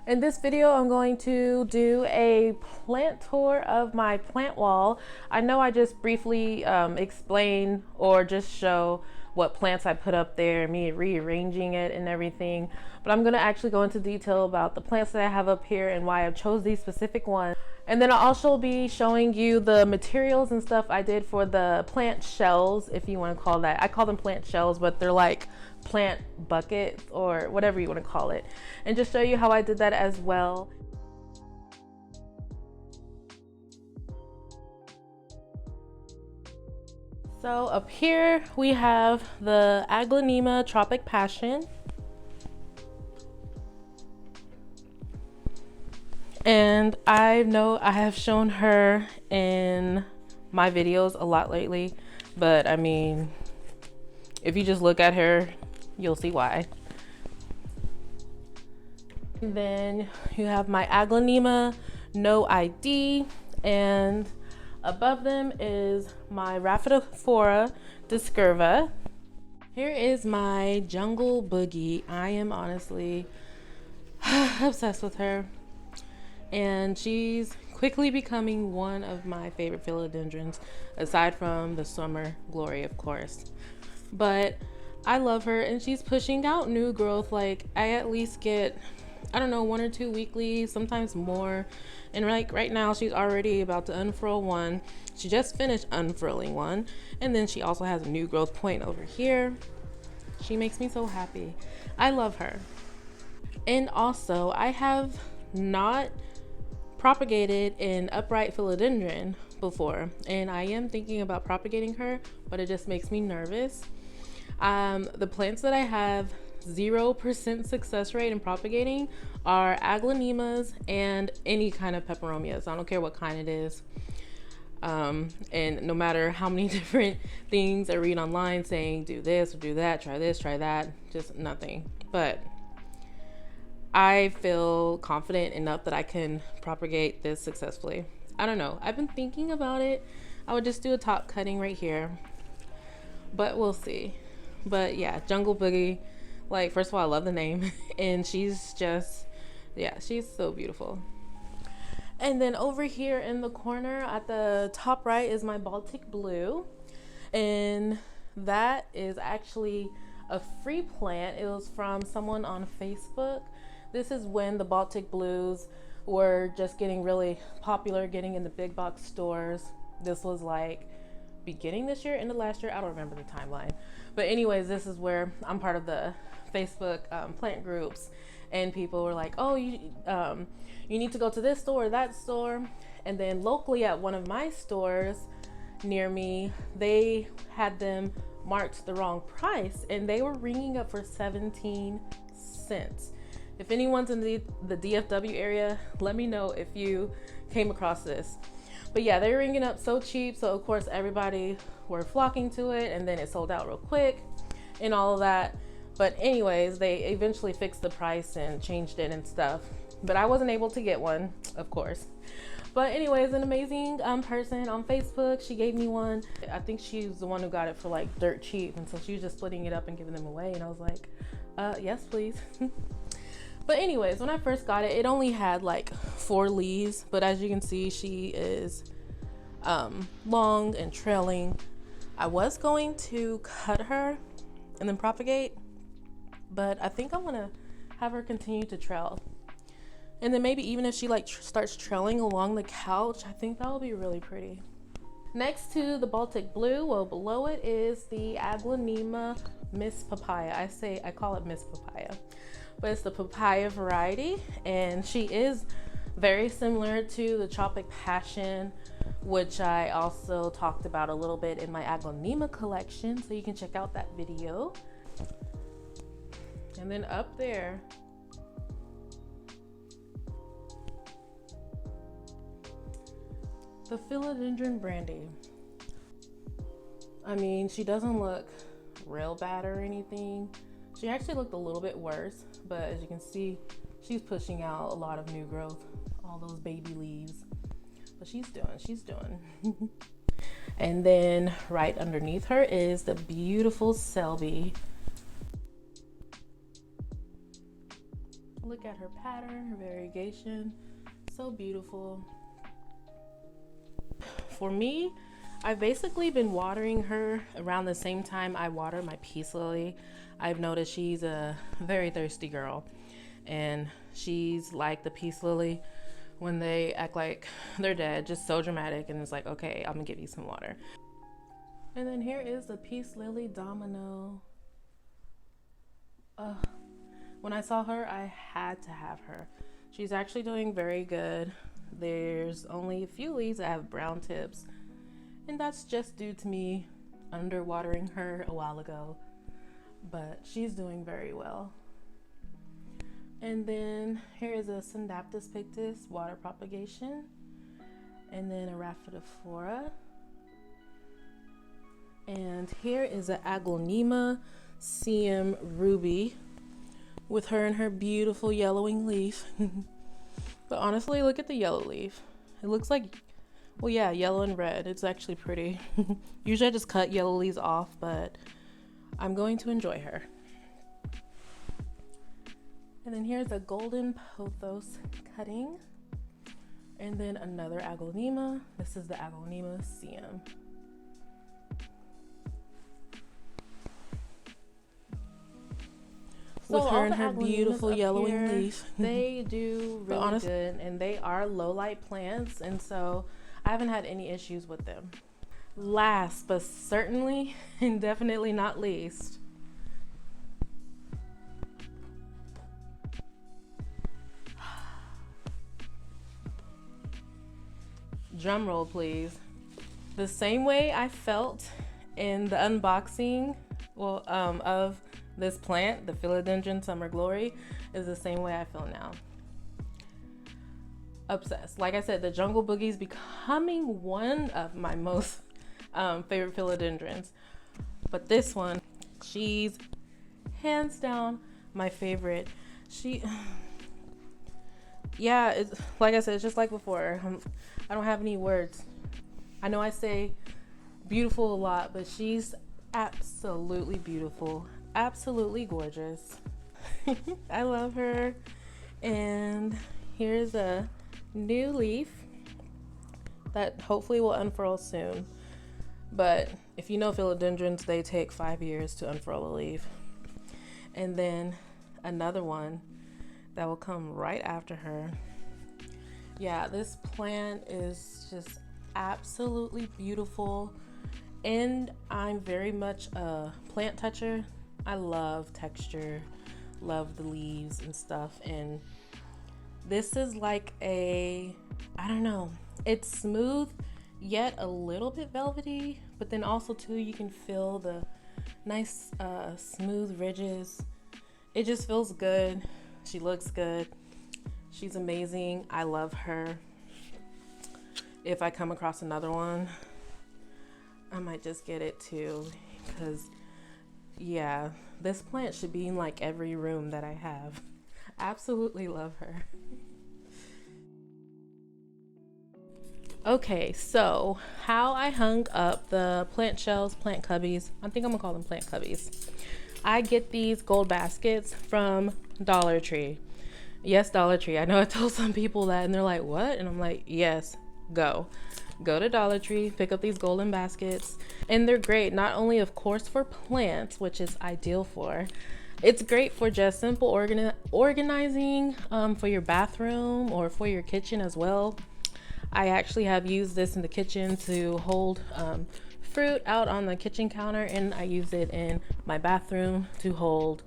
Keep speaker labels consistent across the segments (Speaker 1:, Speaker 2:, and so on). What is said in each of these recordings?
Speaker 1: In this video, I'm going to do a plant tour of my plant wall. I know I just briefly explain or just show what plants I put up there, me rearranging it and everything, but I'm gonna actually go into detail about the plants that I have up here and why I chose these specific ones. And then I'll also be showing you the materials and stuff I did for the plant shells, if you want to call that. I call them plant shells, but they're like plant buckets or whatever you want to call it, and just show you how I did that as well. So up here we have the Aglaonema Tropic Passion, and I know I have shown her in my videos a lot lately, but I mean, if you just look at her, you'll see why. And then you have my Aglaonema No ID, and above them is my Rhaphidophora discurva. Here is my Jungle Boogie. I am honestly obsessed with her, and she's quickly becoming one of my favorite philodendrons, aside from the Summer Glory, of course. But I love her, and she's pushing out new growth. Like, I at least get, I don't know, 1 or 2 weekly, sometimes more. And like right now, she's already about to unfurl one. She just finished unfurling one, and then she also has a new growth point over here. She makes me so happy. I love her. And also, I have not propagated an upright philodendron before, and I am thinking about propagating her, but it just makes me nervous. The plants that I have 0% success rate in propagating are Aglaonemas and any kind of peperomias. I don't care what kind it is. And no matter how many different things I read online saying do this or do that, try this, try that, just nothing. But I feel confident enough that I can propagate this successfully. I don't know. I've been thinking about it. I would just do a top cutting right here, but we'll see. But yeah, Jungle Boogie, like, first of all, I love the name, and she's just, yeah, she's so beautiful. And then over here in the corner at the top right is my Baltic Blue, and that is actually a free plant. It was from someone on Facebook. This is when the Baltic Blues were just getting really popular, getting in the big box stores. This was like beginning this year, end of last year, I don't remember the timeline. But anyways, this is where I'm part of the Facebook plant groups, and people were like, oh, you need to go to this store or that store. And then locally at one of my stores near me, they had them marked the wrong price, and they were ringing up for 17 cents. If anyone's in the DFW area, let me know if you came across this. But yeah, they're ringing up so cheap, so of course everybody were flocking to it, and then it sold out real quick and all of that. But anyways, they eventually fixed the price and changed it and stuff, but I wasn't able to get one, of course. But anyways, an amazing person on Facebook, she gave me one. I think she was the one who got it for like dirt cheap, and so she was just splitting it up and giving them away, and I was like, yes please. But anyways, when I first got it, it only had like 4 leaves, but as you can see, she is long and trailing. I was going to cut her and then propagate, but I think I want to have her continue to trail. And then maybe even if she like starts trailing along the couch, I think that will be really pretty. Next to the Baltic Blue, well, below it is the Aglaonema Miss Papaya. I call it Miss Papaya, but it's the papaya variety, and she is very similar to the Tropic Passion, which I also talked about a little bit in my Aglaonema collection, so you can check out that video. And then up there, the Philodendron Brandy. I mean, she doesn't look real bad or anything. She actually looked a little bit worse, but as you can see, she's pushing out a lot of new growth, all those baby leaves. But she's doing. And then right underneath her is the beautiful selby. Look Look at her pattern, her variegation, so beautiful. For me, I've basically been watering her around the same time I water my peace lily. I've noticed she's a very thirsty girl, and she's like the peace lily when they act like they're dead, just so dramatic, and it's like, okay, I'm gonna give you some water. And then here is the peace lily domino. When I saw her, I had to have her. She's actually doing very good. There's only a few leaves that have brown tips, and that's just due to me underwatering her a while ago, but she's doing very well. And then here is a Syndaptus pictus water propagation, and then a Rhaphidophora. And here is an Aglaonema CM Ruby with her and her beautiful yellowing leaf. But honestly, look at the yellow leaf. It looks like, well, yeah, yellow and red. It's actually pretty. Usually I just cut yellow leaves off, but I'm going to enjoy her. And then here's a golden pothos cutting. And then another Aglaonema. This is the Aglaonema CM. With her and her beautiful yellowing leaf. They do really good, and they are low light plants, and so I haven't had any issues with them. Last but certainly and definitely not least, drum roll please. The same way I felt in the unboxing of this plant, the Philodendron Summer Glory, is the same way I feel now. Obsessed. Like I said, the Jungle Boogie is becoming one of my most favorite philodendrons. But this one, she's hands down my favorite. Yeah, it's like I said, it's just like before. I don't have any words. I know I say beautiful a lot, but she's absolutely beautiful. Absolutely gorgeous. I love her. And here's a new leaf that hopefully will unfurl soon. But if you know philodendrons, they take 5 years to unfurl a leaf. And then another one that will come right after her. Yeah, this plant is just absolutely beautiful. And I'm very much a plant toucher. I love texture, love the leaves and stuff. And this is like I don't know, it's smooth yet a little bit velvety, but then also too you can feel the nice smooth ridges. It just feels good. She looks good. She's amazing. I love her. If I come across another one, I might just get it too, because yeah, this plant should be in like every room that I have. Absolutely love her. Okay, so how I hung up the plant shells, plant cubbies, I think I'm gonna call them plant cubbies. I get these gold baskets from Dollar Tree. Yes, Dollar Tree. I know I told some people that and they're like, what? And I'm like, yes, go to Dollar Tree, pick up these golden baskets, and they're great not only of course for plants, which is ideal for, it's great for just simple organizing for your bathroom or for your kitchen as well. I actually have used this in the kitchen to hold fruit out on the kitchen counter, and I use it in my bathroom to hold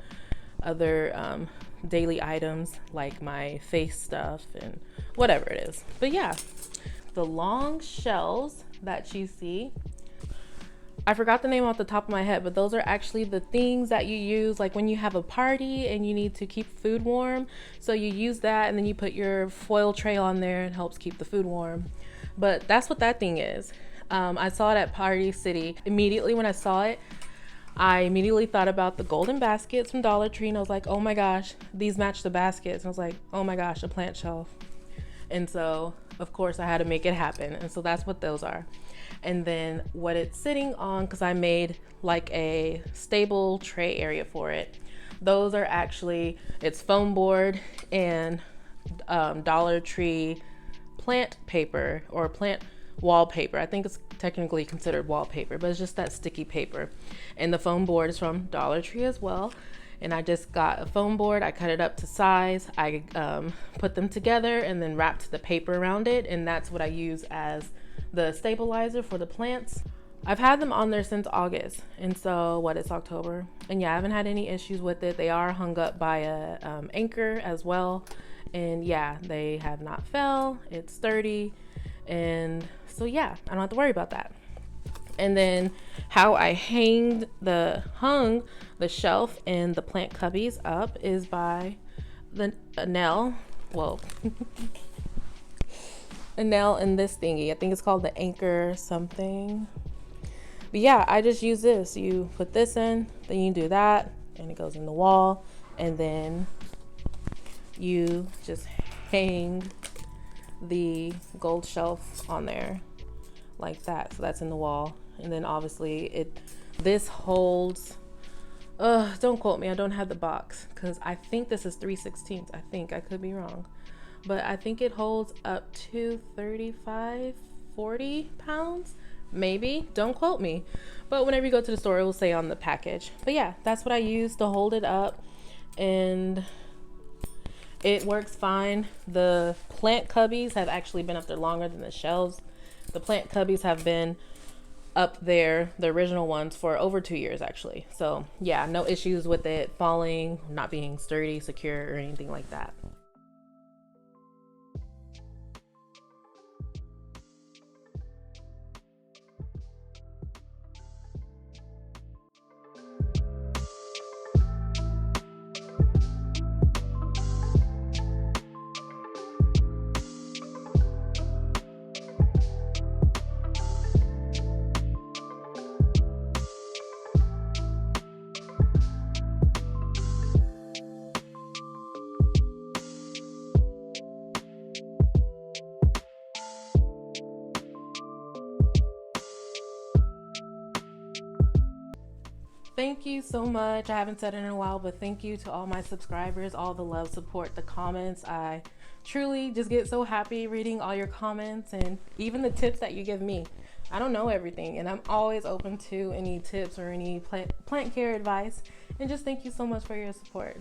Speaker 1: other daily items like my face stuff and whatever it is. But yeah, the long shells that you see, I forgot the name off the top of my head, but those are actually the things that you use like when you have a party and you need to keep food warm. So you use that and then you put your foil tray on there. It helps keep the food warm. But that's what that thing is. I saw it at Party City. Immediately when I saw it, I immediately thought about the golden baskets from Dollar Tree, and I was like, oh my gosh, these match the baskets. And I was like, oh my gosh, a plant shelf. And so of course I had to make it happen. And so that's what those are. And then what it's sitting on, because I made like a stable tray area for it. Those are actually, it's foam board and Dollar Tree plant paper or plant wallpaper. I think it's technically considered wallpaper, but it's just that sticky paper. And the foam board is from Dollar Tree as well. And I just got a foam board. I cut it up to size. I put them together and then wrapped the paper around it. And that's what I use as the stabilizer for the plants. I've had them on there since August. And so what, it's October. And yeah, I haven't had any issues with it. They are hung up by a anchor as well. And yeah, they have not fell. It's sturdy. And so yeah, I don't have to worry about that. And then how I hung the shelf and the plant cubbies up is by a nail. Well, a nail in this thingy. I think it's called the anchor something. But yeah, I just use this. You put this in, then you do that, and it goes in the wall. And then you just hang the gold shelf on there like that. So that's in the wall. And then obviously this holds, don't quote me, I don't have the box because I think this is 3/16. I think, I could be wrong, but I think it holds up to 35, 40 pounds, maybe, don't quote me. But whenever you go to the store, it will say on the package. But yeah, that's what I use to hold it up, and it works fine. The plant cubbies have actually been up there longer than the shelves. The plant cubbies have been up there, the original ones, for over 2 years actually. So yeah, no issues with it falling, not being sturdy, secure, or anything like that. Thank you so much. I haven't said it in a while, but thank you to all my subscribers, all the love, support, the comments. I truly just get so happy reading all your comments and even the tips that you give me. I don't know everything, and I'm always open to any tips or any plant care advice. And just thank you so much for your support.